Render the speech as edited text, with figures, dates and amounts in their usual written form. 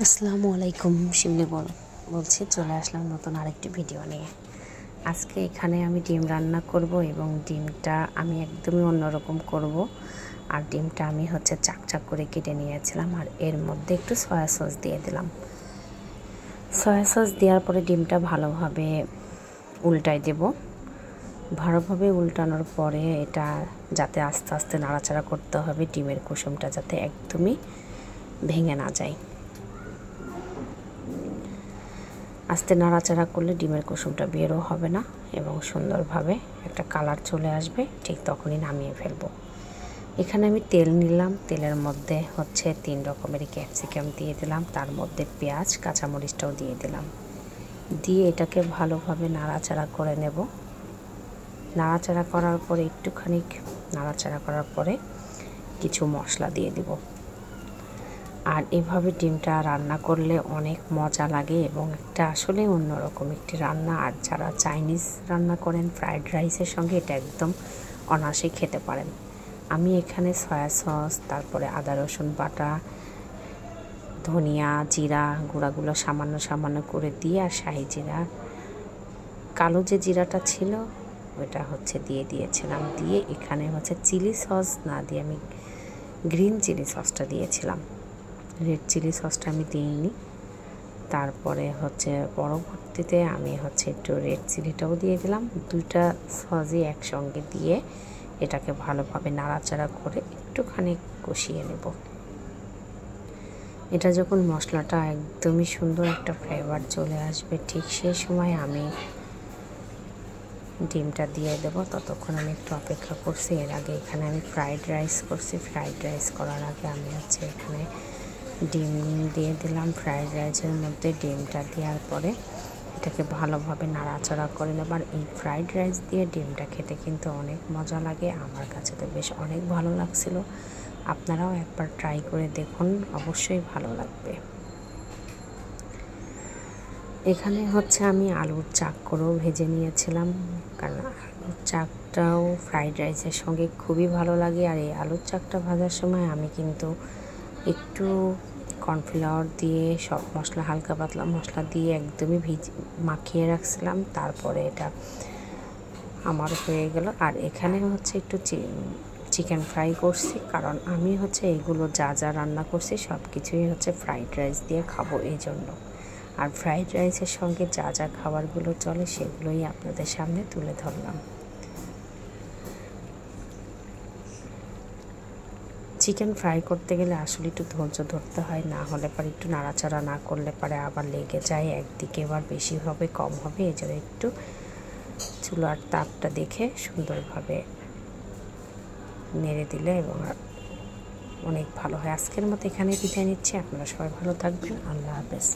আসসালামু আলাইকুম। শিমলি বলছি, চলে আসলাম নতুন আরেকটি ভিডিও নিয়ে। আজকে এখানে আমি ডিম রান্না করব এবং ডিমটা আমি একদমই অন্যরকম করব। আর ডিমটা আমি চাকচাক করে কেটে নিয়েছিলাম আর এর মধ্যে একটু সয়া সস দিয়ে দিলাম। সয়া সস দেওয়ার পরে ডিমটা ভালোভাবে উল্টাই দেব। ভালোভাবে উল্টানোর পরে এটা যাতে আস্তে আস্তে নাড়াচাড়া করতে হবে, ডিমের কুসুমটা যাতে একদমই ভেঙে না যায়। আস্তে নাড়াচাড়া করলে ডিমের কুসুমটা বেরও হবে না এবং সুন্দরভাবে একটা কালার চলে আসবে। ঠিক তখনই নামিয়ে ফেলবো। এখানে আমি তেল নিলাম, তেলের মধ্যে 3 রকমের ক্যাপসিকাম দিয়ে দিলাম, তার মধ্যে পেঁয়াজ কাঁচামরিচটাও দিয়ে দিলাম। দিয়ে এটাকে ভালোভাবে নাড়াচাড়া করে নেব। নাড়াচাড়া করার পরে একটুখানি নাড়াচাড়া করার পরে কিছু মশলা দিয়ে দিব। আর এভাবে ডিমটা রান্না করলে অনেক মজা লাগে এবং একটা আসলে অন্যরকম একটি রান্না। আর যারা চাইনিজ রান্না করেন ফ্রাইড রাইসের সঙ্গে এটা একদম অনায়াসে খেতে পারেন। আমি এখানে সয়া সস, তারপরে আদা রসুন বাটা, ধনিয়া জিরা গুঁড়াগুলো সামান্য সামান্য করে দিয়ে আর শাহি জিরা, কালো যে জিরাটা ছিল ওটা দিয়ে দিয়েছিলাম। দিয়ে এখানে চিলি সস না দিয়ে আমি গ্রিন চিলি সসটা দিয়েছিলাম, রেড চিলি সসটা আমি দিইনি। তারপরে পরবর্তীতে আমি একটু রেড চিলিটাও দিয়ে দিলাম। দুইটা সসই একসঙ্গে দিয়ে এটাকে ভালোভাবে নাড়াচাড়া করে একটুখানি কষিয়ে নেব। এটা যখন মশলাটা একদমই সুন্দর একটা ফ্লেভার চলে আসবে, ঠিক সেই সময় আমি ডিমটা দিয়ে দেব। ততক্ষণ আমি একটু অপেক্ষা করছি। এর আগে এখানে আমি ফ্রাইড রাইস করছি। ফ্রাইড রাইস করার আগে আমি এখানে ডিম দিয়ে দিলাম। ফ্রাইড রাইসের মধ্যে ডিমটা দেওয়ার পরে এটাকে ভালোভাবে নাড়াচাড়া করে নেব। আর এই ফ্রাইড রাইস দিয়ে ডিমটা খেতে কিন্তু অনেক মজা লাগে। আমার কাছে তো বেশ অনেক ভালো লাগছিল। আপনারাও একবার ট্রাই করে দেখুন, অবশ্যই ভালো লাগবে। এখানে আমি আলুর চাক করেও ভেজে নিয়েছিলাম, কারণ আলুর চাকটাও ফ্রাইড রাইসের সঙ্গে খুবই ভালো লাগে। আর এই আলুর চাকটা ভাজার সময় আমি কিন্তু একটু কর্নফ্লাওয়ার দিয়ে সব মশলা, হালকা পাতলা মশলা দিয়ে একদমই মাখিয়ে রাখছিলাম। তারপরে এটা আমার হয়ে গেল। আর এখানে একটু চিকেন ফ্রাই করছি, কারণ আমি এইগুলো যা যা রান্না করছি সব কিছুই ফ্রাইড রাইস দিয়ে খাবো এই জন্য। আর ফ্রাইড রাইসের সঙ্গে যা যা খাবারগুলো চলে সেগুলোই আপনাদের সামনে তুলে ধরলাম। চিকেন ফ্রাই করতে গেলে আসলে একটু ধৈর্য ধরতে হয়, না হলে পরে একটু নাড়াচাড়া না করলে পরে আবার লেগে যায়, একদিকে এবার বেশি হবে কম হবে। এই জন্য একটু চুলার তাপটা দেখে সুন্দরভাবে নেড়ে দিলে এবং অনেক ভালো হয়। আজকের মতো এখানে বিদায় নিচ্ছি। আপনারা সবাই ভালো থাকবেন। আল্লাহ হাফেজ।